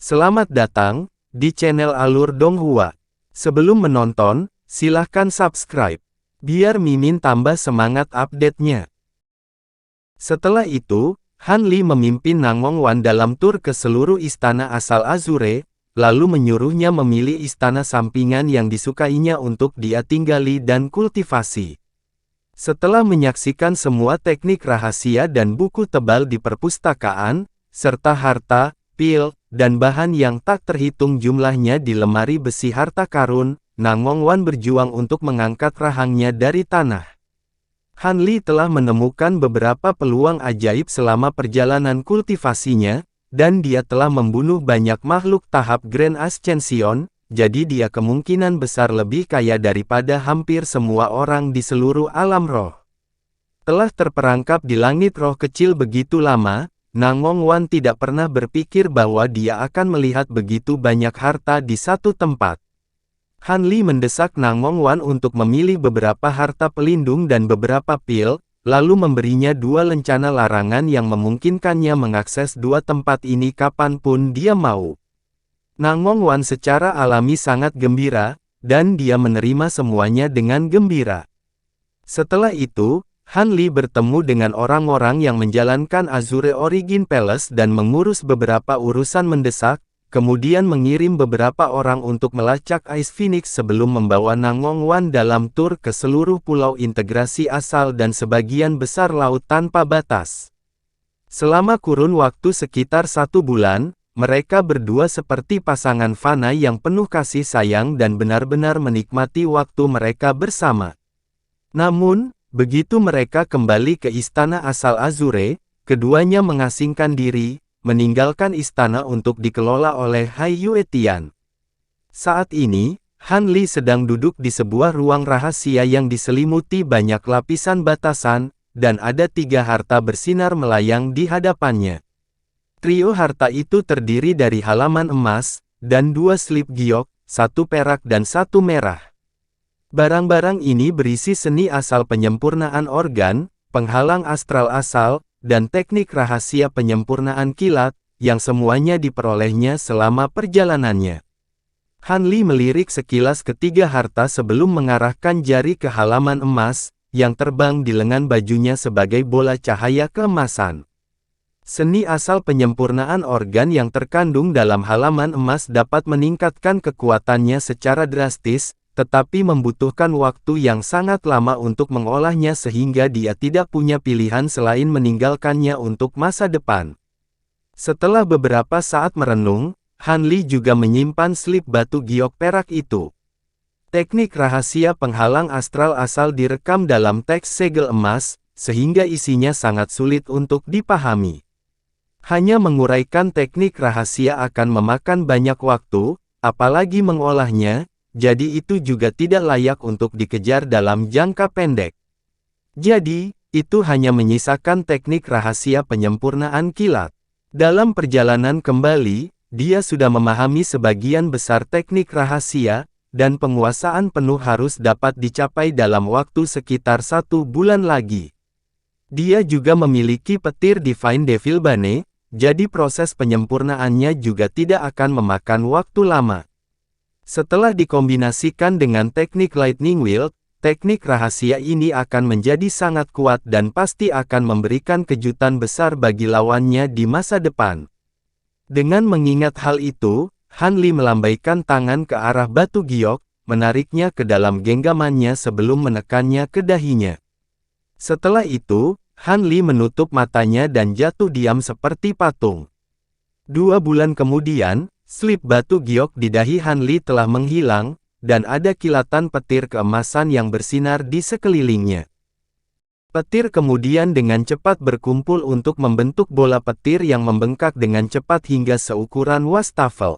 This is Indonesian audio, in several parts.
Selamat datang di channel Alur Donghua. Sebelum menonton, silahkan subscribe, biar Mimin tambah semangat update-nya. Setelah itu, Han Li memimpin Nangong Wan dalam tur ke seluruh istana asal Azure, lalu menyuruhnya memilih istana sampingan yang disukainya untuk dia tinggali dan kultivasi. Setelah menyaksikan semua teknik rahasia dan buku tebal di perpustakaan, serta harta, pil, dan bahan yang tak terhitung jumlahnya di lemari besi harta karun, Nangong Wan berjuang untuk mengangkat rahangnya dari tanah. Han Li telah menemukan beberapa peluang ajaib selama perjalanan kultivasinya, dan dia telah membunuh banyak makhluk tahap Grand Ascension, jadi dia kemungkinan besar lebih kaya daripada hampir semua orang di seluruh alam roh. Telah terperangkap di langit roh kecil begitu lama, Nangong Wan tidak pernah berpikir bahwa dia akan melihat begitu banyak harta di satu tempat. Han Li mendesak Nangong Wan untuk memilih beberapa harta pelindung dan beberapa pil, lalu memberinya dua lencana larangan yang memungkinkannya mengakses dua tempat ini kapanpun dia mau. Nangong Wan secara alami sangat gembira, dan dia menerima semuanya dengan gembira. Setelah itu, Han Li bertemu dengan orang-orang yang menjalankan Azure Origin Palace dan mengurus beberapa urusan mendesak, kemudian mengirim beberapa orang untuk melacak Ice Phoenix sebelum membawa Nangong Wan dalam tur ke seluruh pulau integrasi asal dan sebagian besar laut tanpa batas. Selama kurun waktu sekitar 1 bulan, mereka berdua seperti pasangan fana yang penuh kasih sayang dan benar-benar menikmati waktu mereka bersama. Namun, begitu mereka kembali ke istana asal Azure, keduanya mengasingkan diri, meninggalkan istana untuk dikelola oleh Hai Yue Tian. Saat ini, Han Li sedang duduk di sebuah ruang rahasia yang diselimuti banyak lapisan batasan, dan ada 3 harta bersinar melayang di hadapannya. Trio harta itu terdiri dari halaman emas, dan 2 slip giok, 1 perak dan 1 merah. Barang-barang ini berisi seni asal penyempurnaan organ, penghalang astral asal, dan teknik rahasia penyempurnaan kilat, yang semuanya diperolehnya selama perjalanannya. Han Li melirik sekilas ketiga harta sebelum mengarahkan jari ke halaman emas, yang terbang di lengan bajunya sebagai bola cahaya keemasan. Seni asal penyempurnaan organ yang terkandung dalam halaman emas dapat meningkatkan kekuatannya secara drastis, tetapi membutuhkan waktu yang sangat lama untuk mengolahnya sehingga dia tidak punya pilihan selain meninggalkannya untuk masa depan. Setelah beberapa saat merenung, Han Li juga menyimpan slip batu giok perak itu. Teknik rahasia penghalang astral asal direkam dalam teks segel emas, sehingga isinya sangat sulit untuk dipahami. Hanya menguraikan teknik rahasia akan memakan banyak waktu, apalagi mengolahnya, jadi itu juga tidak layak untuk dikejar dalam jangka pendek. Jadi, itu hanya menyisakan teknik rahasia penyempurnaan kilat. Dalam perjalanan kembali, dia sudah memahami sebagian besar teknik rahasia, dan penguasaan penuh harus dapat dicapai dalam waktu sekitar 1 bulan lagi. Dia juga memiliki petir Divine Devil Bane, jadi proses penyempurnaannya juga tidak akan memakan waktu lama. Setelah dikombinasikan dengan teknik Lightning Wield, teknik rahasia ini akan menjadi sangat kuat dan pasti akan memberikan kejutan besar bagi lawannya di masa depan. Dengan mengingat hal itu, Han Li melambaikan tangan ke arah batu giok, menariknya ke dalam genggamannya sebelum menekannya ke dahinya. Setelah itu, Han Li menutup matanya dan jatuh diam seperti patung. 2 bulan kemudian, slip batu giok di dahi Han Li telah menghilang, dan ada kilatan petir keemasan yang bersinar di sekelilingnya. Petir kemudian dengan cepat berkumpul untuk membentuk bola petir yang membengkak dengan cepat hingga seukuran wastafel.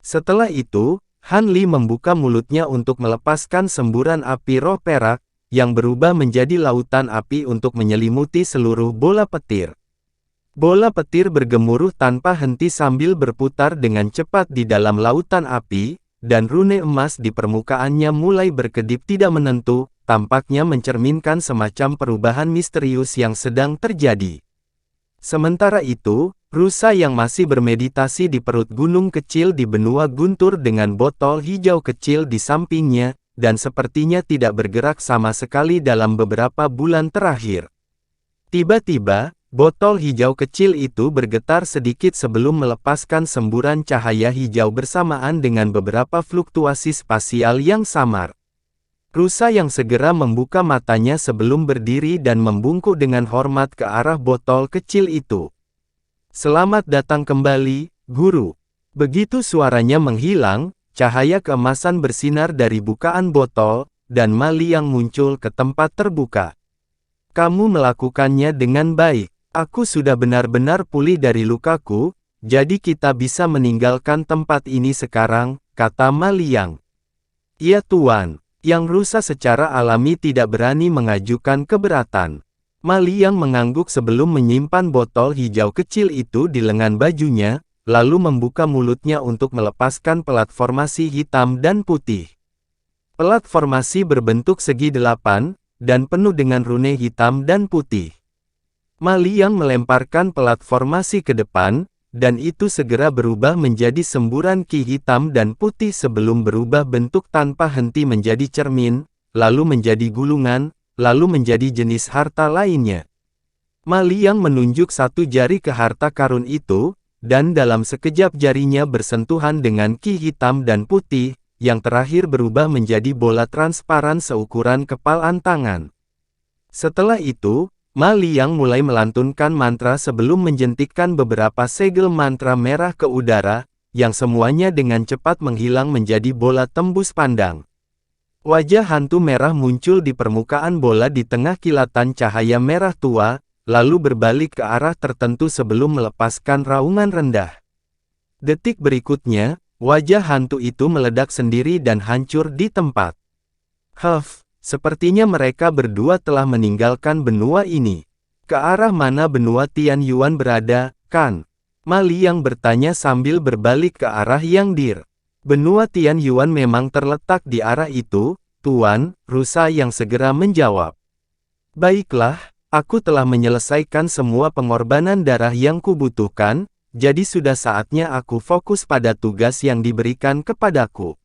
Setelah itu, Han Li membuka mulutnya untuk melepaskan semburan api roh perak, yang berubah menjadi lautan api untuk menyelimuti seluruh bola petir. Bola petir bergemuruh tanpa henti sambil berputar dengan cepat di dalam lautan api, dan rune emas di permukaannya mulai berkedip tidak menentu, tampaknya mencerminkan semacam perubahan misterius yang sedang terjadi. Sementara itu, Rusa yang masih bermeditasi di perut gunung kecil di benua guntur dengan botol hijau kecil di sampingnya, dan sepertinya tidak bergerak sama sekali dalam beberapa bulan terakhir. Tiba-tiba, botol hijau kecil itu bergetar sedikit sebelum melepaskan semburan cahaya hijau bersamaan dengan beberapa fluktuasi spasial yang samar. Rusa yang segera membuka matanya sebelum berdiri dan membungkuk dengan hormat ke arah botol kecil itu. "Selamat datang kembali, Guru." Begitu suaranya menghilang, cahaya keemasan bersinar dari bukaan botol, dan Ma Liang muncul ke tempat terbuka. "Kamu melakukannya dengan baik. Aku sudah benar-benar pulih dari lukaku, jadi kita bisa meninggalkan tempat ini sekarang," kata Ma Liang. "Iya Tuan." Yang Rusa secara alami tidak berani mengajukan keberatan. Ma Liang mengangguk sebelum menyimpan botol hijau kecil itu di lengan bajunya, lalu membuka mulutnya untuk melepaskan platformasi hitam dan putih. Platformasi berbentuk segi 8, dan penuh dengan rune hitam dan putih. Ma Liang melemparkan platformasi ke depan, dan itu segera berubah menjadi semburan ki hitam dan putih sebelum berubah bentuk tanpa henti menjadi cermin, lalu menjadi gulungan, lalu menjadi jenis harta lainnya. Ma Liang menunjuk satu jari ke harta karun itu, dan dalam sekejap jarinya bersentuhan dengan ki hitam dan putih, yang terakhir berubah menjadi bola transparan seukuran kepalan tangan. Setelah itu, Ma Liang mulai melantunkan mantra sebelum menjentikkan beberapa segel mantra merah ke udara, yang semuanya dengan cepat menghilang menjadi bola tembus pandang. Wajah hantu merah muncul di permukaan bola di tengah kilatan cahaya merah tua, lalu berbalik ke arah tertentu sebelum melepaskan raungan rendah. Detik berikutnya, wajah hantu itu meledak sendiri dan hancur di tempat. Sepertinya mereka berdua telah meninggalkan benua ini. Ke arah mana benua Tian Yuan berada, kan? Ma Liang bertanya sambil berbalik ke arah Yang Dir. "Benua Tian Yuan memang terletak di arah itu, Tuan," Rusa yang segera menjawab. "Baiklah, aku telah menyelesaikan semua pengorbanan darah yang kubutuhkan, jadi sudah saatnya aku fokus pada tugas yang diberikan kepadaku.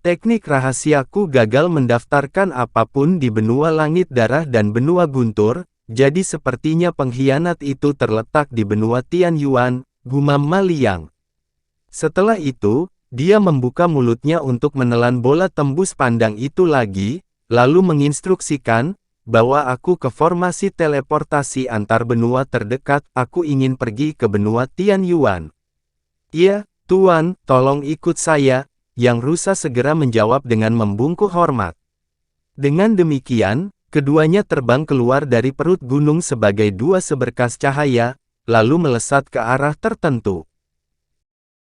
Teknik rahasiaku gagal mendaftarkan apapun di benua langit darah dan benua guntur, jadi sepertinya pengkhianat itu terletak di benua Tian Yuan," gumam Ma Liang. Setelah itu, dia membuka mulutnya untuk menelan bola tembus pandang itu lagi, lalu menginstruksikan, "Bawa aku ke formasi teleportasi antar benua terdekat, aku ingin pergi ke benua Tian Yuan." "Iya, Tuan, tolong ikut saya," Yang Rusa segera menjawab dengan membungkuk hormat. Dengan demikian, keduanya terbang keluar dari perut gunung sebagai dua seberkas cahaya, lalu melesat ke arah tertentu.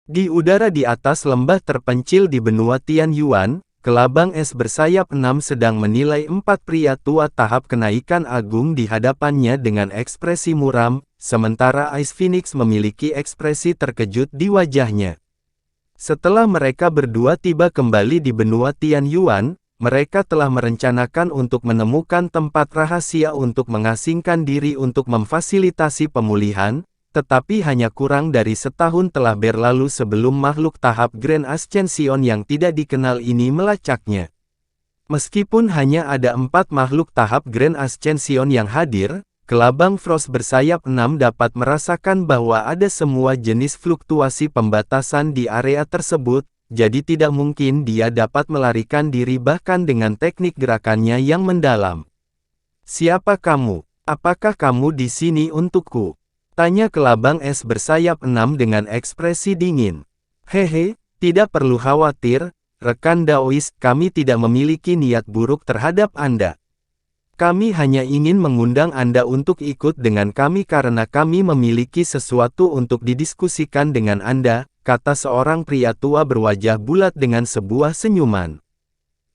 Di udara di atas lembah terpencil di benua Tian Yuan, kelabang es bersayap 6 sedang menilai 4 pria tua tahap kenaikan agung di hadapannya dengan ekspresi muram, sementara Ice Phoenix memiliki ekspresi terkejut di wajahnya. Setelah mereka berdua tiba kembali di benua Tian Yuan, mereka telah merencanakan untuk menemukan tempat rahasia untuk mengasingkan diri untuk memfasilitasi pemulihan, tetapi hanya kurang dari setahun telah berlalu sebelum makhluk tahap Grand Ascension yang tidak dikenal ini melacaknya. Meskipun hanya ada 4 makhluk tahap Grand Ascension yang hadir, kelabang Frost bersayap 6 dapat merasakan bahwa ada semua jenis fluktuasi pembatasan di area tersebut, jadi tidak mungkin dia dapat melarikan diri bahkan dengan teknik gerakannya yang mendalam. "Siapa kamu? Apakah kamu di sini untukku?" tanya kelabang es bersayap 6 dengan ekspresi dingin. "Hehe, tidak perlu khawatir, rekan Daois, kami tidak memiliki niat buruk terhadap Anda. Kami hanya ingin mengundang Anda untuk ikut dengan kami karena kami memiliki sesuatu untuk didiskusikan dengan Anda," kata seorang pria tua berwajah bulat dengan sebuah senyuman.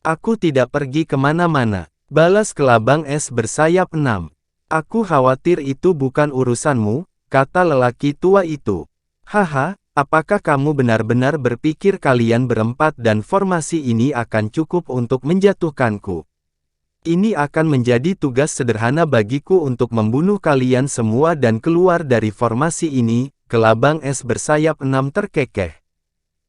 "Aku tidak pergi kemana-mana," balas kelabang es bersayap 6. "Aku khawatir itu bukan urusanmu," kata lelaki tua itu. "Haha, apakah kamu benar-benar berpikir kalian berempat dan formasi ini akan cukup untuk menjatuhkanku? Ini akan menjadi tugas sederhana bagiku untuk membunuh kalian semua dan keluar dari formasi ini," kelabang es bersayap 6 terkekeh.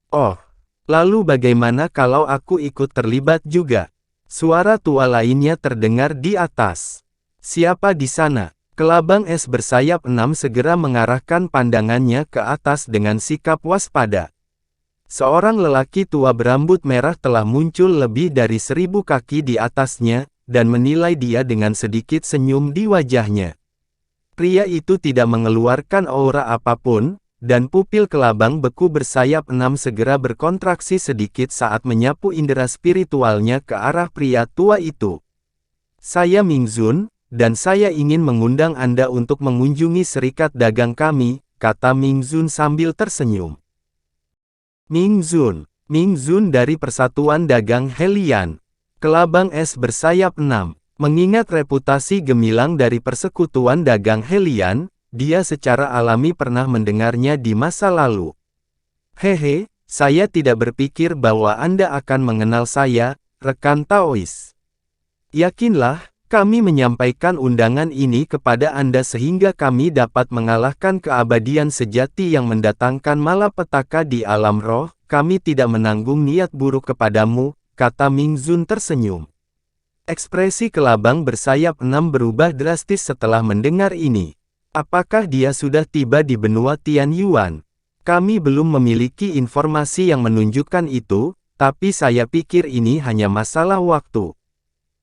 Oh, lalu bagaimana kalau aku ikut terlibat juga? Suara tua lainnya terdengar di atas. Siapa di sana? Kelabang es bersayap 6 segera mengarahkan pandangannya ke atas dengan sikap waspada. Seorang lelaki tua berambut merah telah muncul lebih dari 1000 kaki di atasnya, dan menilai dia dengan sedikit senyum di wajahnya. Pria itu tidak mengeluarkan aura apapun, dan pupil kelabang beku bersayap 6 segera berkontraksi sedikit saat menyapu indera spiritualnya ke arah pria tua itu. Saya Ming Zun, dan saya ingin mengundang Anda untuk mengunjungi serikat dagang kami, kata Ming Zun sambil tersenyum. Ming Zun dari Persatuan Dagang Helian. Kelabang es bersayap 6. Mengingat reputasi gemilang dari Persekutuan Dagang Helian, dia secara alami pernah mendengarnya di masa lalu. Hehe, saya tidak berpikir bahwa Anda akan mengenal saya, rekan Taois. Yakinlah, kami menyampaikan undangan ini kepada Anda sehingga kami dapat mengalahkan keabadian sejati yang mendatangkan malapetaka di alam roh. Kami tidak menanggung niat buruk kepadamu, kata Ming Zun tersenyum. Ekspresi kelabang bersayap 6 berubah drastis setelah mendengar ini. Apakah dia sudah tiba di benua Tianyuan? Kami belum memiliki informasi yang menunjukkan itu, tapi saya pikir ini hanya masalah waktu.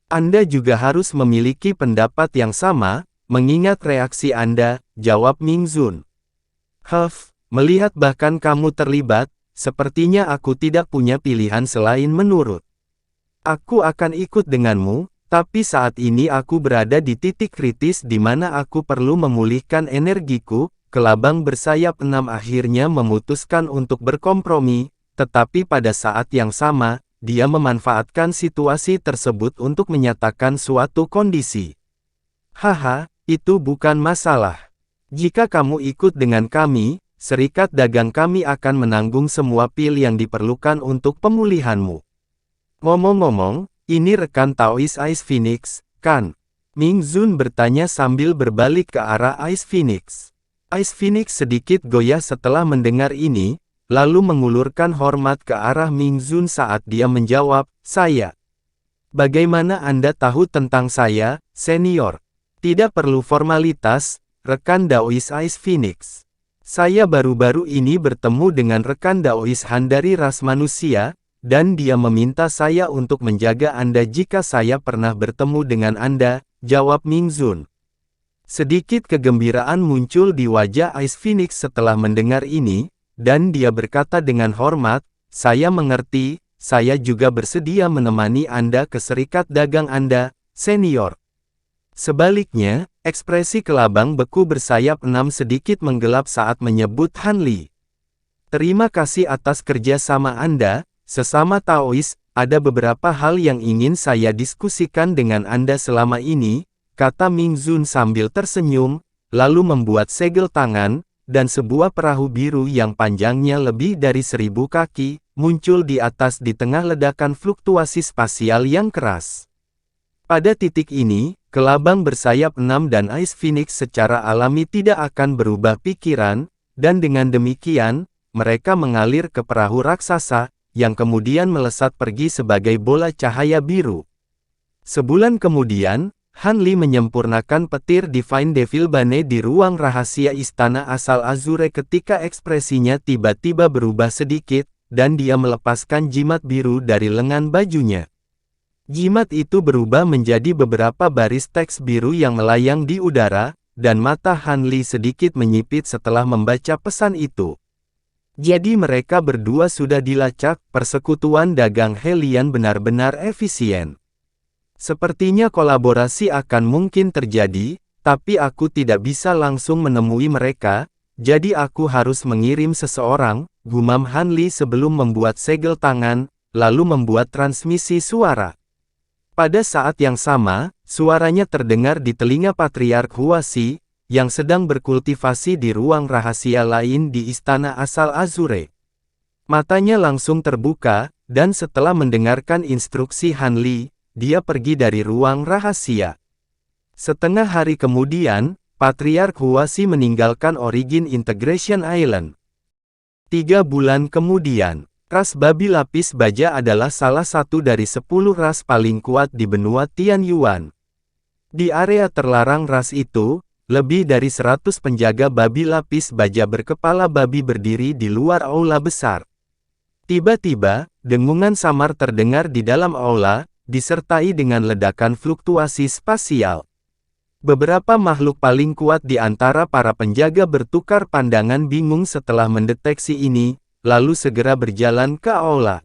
Anda juga harus memiliki pendapat yang sama, mengingat reaksi Anda, jawab Ming Zun. Melihat bahkan kamu terlibat, sepertinya aku tidak punya pilihan selain menurut. Aku akan ikut denganmu, tapi saat ini aku berada di titik kritis di mana aku perlu memulihkan energiku. Kelabang bersayap 6 akhirnya memutuskan untuk berkompromi, tetapi pada saat yang sama, dia memanfaatkan situasi tersebut untuk menyatakan suatu kondisi. Haha, itu bukan masalah. Jika kamu ikut dengan kami, serikat dagang kami akan menanggung semua pil yang diperlukan untuk pemulihanmu. Ngomong-ngomong, ini rekan Taois Ice Phoenix, kan? Ming Zun bertanya sambil berbalik ke arah Ice Phoenix. Ice Phoenix sedikit goyah setelah mendengar ini, lalu mengulurkan hormat ke arah Ming Zun saat dia menjawab, saya. Bagaimana Anda tahu tentang saya, senior? Tidak perlu formalitas, rekan Daois Ice Phoenix. Saya baru-baru ini bertemu dengan rekan Daois Han dari ras manusia, dan dia meminta saya untuk menjaga Anda jika saya pernah bertemu dengan Anda, jawab Ming Zun. Sedikit kegembiraan muncul di wajah Ice Phoenix setelah mendengar ini, dan dia berkata dengan hormat, saya mengerti, saya juga bersedia menemani Anda ke serikat dagang Anda, senior. Sebaliknya, ekspresi kelabang beku bersayap 6 sedikit menggelap saat menyebut Han Li. Terima kasih atas kerjasama Anda, sesama Taois, ada beberapa hal yang ingin saya diskusikan dengan Anda selama ini, kata Ming Zun sambil tersenyum, lalu membuat segel tangan, dan sebuah perahu biru yang panjangnya lebih dari 1000 kaki, muncul di atas di tengah ledakan fluktuasi spasial yang keras. Pada titik ini, kelabang bersayap 6 dan Ice Phoenix secara alami tidak akan berubah pikiran, dan dengan demikian, mereka mengalir ke perahu raksasa, yang kemudian melesat pergi sebagai bola cahaya biru. Sebulan kemudian, Han Li menyempurnakan petir Divine Devil Bane di ruang rahasia Istana Asal Azure ketika ekspresinya tiba-tiba berubah sedikit, dan dia melepaskan jimat biru dari lengan bajunya. Jimat itu berubah menjadi beberapa baris teks biru yang melayang di udara, dan mata Han Li sedikit menyipit setelah membaca pesan itu. Jadi mereka berdua sudah dilacak, Persekutuan Dagang Helian benar-benar efisien. Sepertinya kolaborasi akan mungkin terjadi, tapi aku tidak bisa langsung menemui mereka, jadi aku harus mengirim seseorang, gumam Han Li sebelum membuat segel tangan, lalu membuat transmisi suara. Pada saat yang sama, suaranya terdengar di telinga Patriark Huasi, yang sedang berkultivasi di ruang rahasia lain di Istana Asal Azure. Matanya langsung terbuka, dan setelah mendengarkan instruksi Han Li, dia pergi dari ruang rahasia. Setengah hari kemudian, Patriark Huasi meninggalkan Origin Integration Island. 3 bulan kemudian, ras babi lapis baja adalah salah satu dari 10 ras paling kuat di benua Tianyuan. Di area terlarang ras itu, lebih dari 100 penjaga babi lapis baja berkepala babi berdiri di luar aula besar. Tiba-tiba, dengungan samar terdengar di dalam aula, disertai dengan ledakan fluktuasi spasial. Beberapa makhluk paling kuat di antara para penjaga bertukar pandangan bingung setelah mendeteksi ini, lalu segera berjalan ke aula.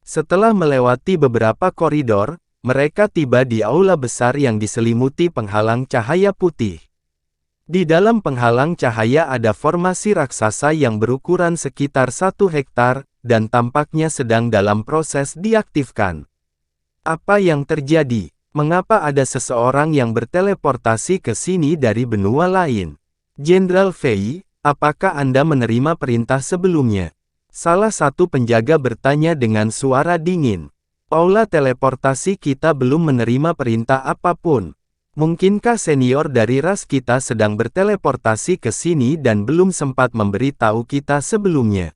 Setelah melewati beberapa koridor, mereka tiba di aula besar yang diselimuti penghalang cahaya putih. Di dalam penghalang cahaya ada formasi raksasa yang berukuran sekitar 1 hektar, dan tampaknya sedang dalam proses diaktifkan. Apa yang terjadi? Mengapa ada seseorang yang berteleportasi ke sini dari benua lain? Jenderal Fei, apakah Anda menerima perintah sebelumnya? Salah satu penjaga bertanya dengan suara dingin. Aula teleportasi kita belum menerima perintah apapun. Mungkinkah senior dari ras kita sedang berteleportasi ke sini dan belum sempat memberitahu kita sebelumnya?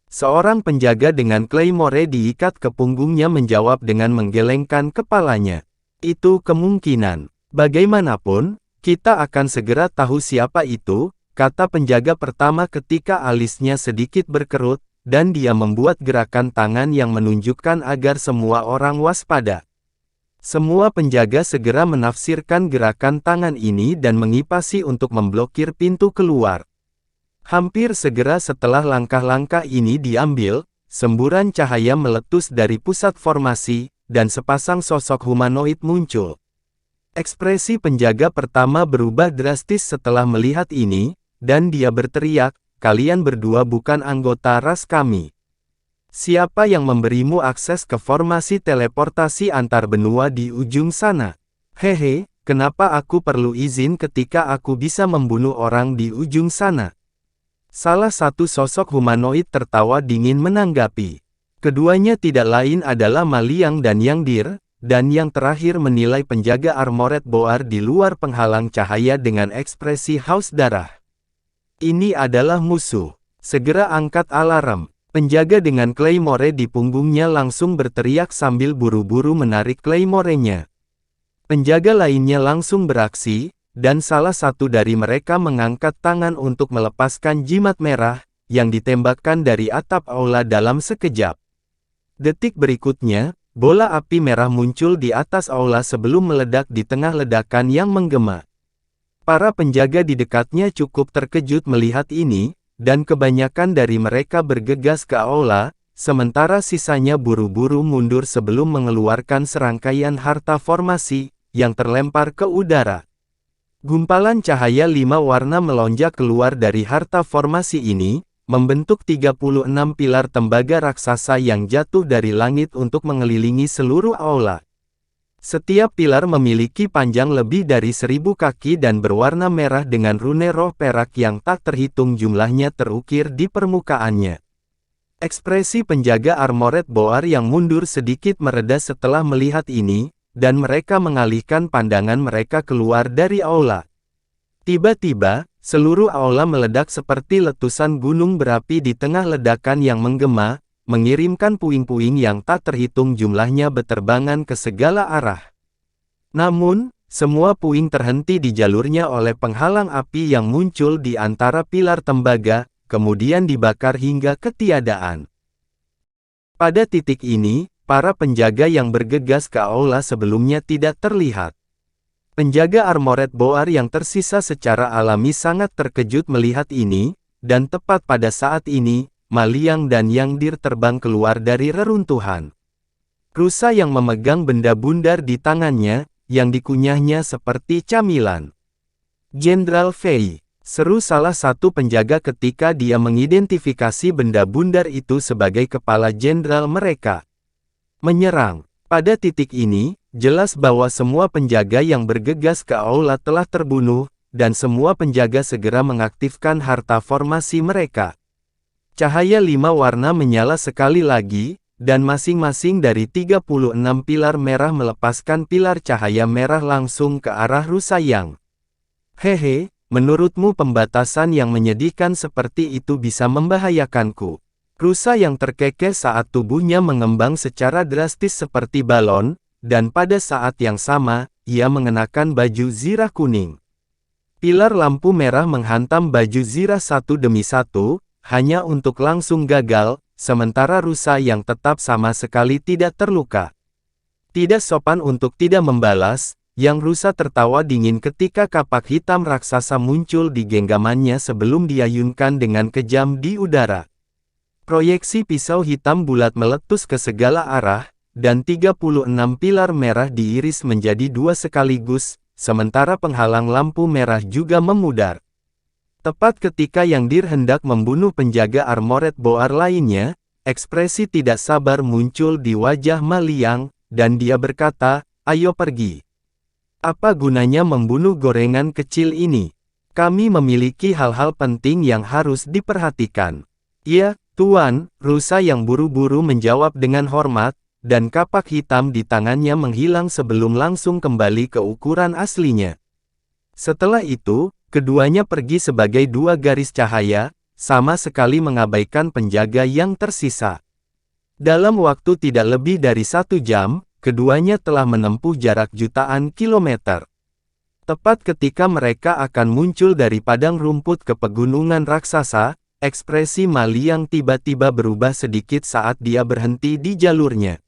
Seorang penjaga dengan claymore diikat ke punggungnya menjawab dengan menggelengkan kepalanya. Itu kemungkinan. Bagaimanapun, kita akan segera tahu siapa itu, kata penjaga pertama ketika alisnya sedikit berkerut, dan dia membuat gerakan tangan yang menunjukkan agar semua orang waspada. Semua penjaga segera menafsirkan gerakan tangan ini dan mengipasi untuk memblokir pintu keluar. Hampir segera setelah langkah-langkah ini diambil, semburan cahaya meletus dari pusat formasi, dan sepasang sosok humanoid muncul. Ekspresi penjaga pertama berubah drastis setelah melihat ini, dan dia berteriak, "Kalian berdua bukan anggota ras kami. Siapa yang memberimu akses ke formasi teleportasi antar benua di ujung sana? Hehe, kenapa aku perlu izin ketika aku bisa membunuh orang di ujung sana?" Salah satu sosok humanoid tertawa dingin menanggapi. Keduanya tidak lain adalah Ma Liang dan Yang Dir, dan yang terakhir menilai penjaga Armored Boar di luar penghalang cahaya dengan ekspresi haus darah. Ini adalah musuh. Segera angkat alarm. Penjaga dengan claymore di punggungnya langsung berteriak sambil buru-buru menarik claymore-nya. Penjaga lainnya langsung beraksi, dan salah satu dari mereka mengangkat tangan untuk melepaskan jimat merah, yang ditembakkan dari atap aula dalam sekejap. Detik berikutnya, bola api merah muncul di atas aula sebelum meledak di tengah ledakan yang menggema. Para penjaga di dekatnya cukup terkejut melihat ini, dan kebanyakan dari mereka bergegas ke aula, sementara sisanya buru-buru mundur sebelum mengeluarkan serangkaian harta formasi, yang terlempar ke udara. Gumpalan cahaya 5 warna melonjak keluar dari harta formasi ini, membentuk 36 pilar tembaga raksasa yang jatuh dari langit untuk mengelilingi seluruh aula. Setiap pilar memiliki panjang lebih dari 1000 kaki dan berwarna merah dengan rune roh perak yang tak terhitung jumlahnya terukir di permukaannya. Ekspresi penjaga Armored Boar yang mundur sedikit mereda setelah melihat ini, dan mereka mengalihkan pandangan mereka keluar dari aula. Tiba-tiba, seluruh aula meledak seperti letusan gunung berapi di tengah ledakan yang menggema, mengirimkan puing-puing yang tak terhitung jumlahnya beterbangan ke segala arah. Namun, semua puing terhenti di jalurnya oleh penghalang api yang muncul di antara pilar tembaga, kemudian dibakar hingga ketiadaan. Pada titik ini, para penjaga yang bergegas ke aula sebelumnya tidak terlihat. Penjaga Armored Boar yang tersisa secara alami sangat terkejut melihat ini, dan tepat pada saat ini, Ma Liang dan Yang Dir terbang keluar dari reruntuhan. Rusa yang memegang benda bundar di tangannya, yang dikunyahnya seperti camilan. "Jenderal Fei," seru salah satu penjaga ketika dia mengidentifikasi benda bundar itu sebagai kepala jenderal mereka. Menyerang. Pada titik ini, jelas bahwa semua penjaga yang bergegas ke aula telah terbunuh, dan semua penjaga segera mengaktifkan harta formasi mereka. Cahaya 5 warna menyala sekali lagi, dan masing-masing dari 36 pilar merah melepaskan pilar cahaya merah langsung ke arah Rusa Yang. Hehe, menurutmu pembatasan yang menyedihkan seperti itu bisa membahayakanku? Rusa yang terkekeh saat tubuhnya mengembang secara drastis seperti balon, dan pada saat yang sama, ia mengenakan baju zirah kuning. Pilar lampu merah menghantam baju zirah satu demi satu, hanya untuk langsung gagal, sementara rusa yang tetap sama sekali tidak terluka. Tidak sopan untuk tidak membalas, yang rusa tertawa dingin ketika kapak hitam raksasa muncul di genggamannya sebelum diayunkan dengan kejam di udara. Proyeksi pisau hitam bulat meletus ke segala arah, dan 36 pilar merah diiris menjadi dua sekaligus, sementara penghalang lampu merah juga memudar. Tepat ketika Yang Dir hendak membunuh penjaga armored boar lainnya, ekspresi tidak sabar muncul di wajah Ma Liang, dan dia berkata, "Ayo pergi. Apa gunanya membunuh gorengan kecil ini? Kami memiliki hal-hal penting yang harus diperhatikan." "Ya, Tuan," rusa yang buru-buru menjawab dengan hormat, dan kapak hitam di tangannya menghilang sebelum langsung kembali ke ukuran aslinya. Setelah itu, keduanya pergi sebagai dua garis cahaya, sama sekali mengabaikan penjaga yang tersisa. Dalam waktu tidak lebih dari 1 jam, keduanya telah menempuh jarak jutaan kilometer. Tepat ketika mereka akan muncul dari padang rumput ke pegunungan raksasa, ekspresi Ma Liang tiba-tiba berubah sedikit saat dia berhenti di jalurnya.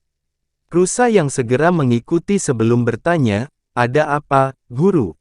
Rusa yang segera mengikuti sebelum bertanya, "Ada apa, Guru?"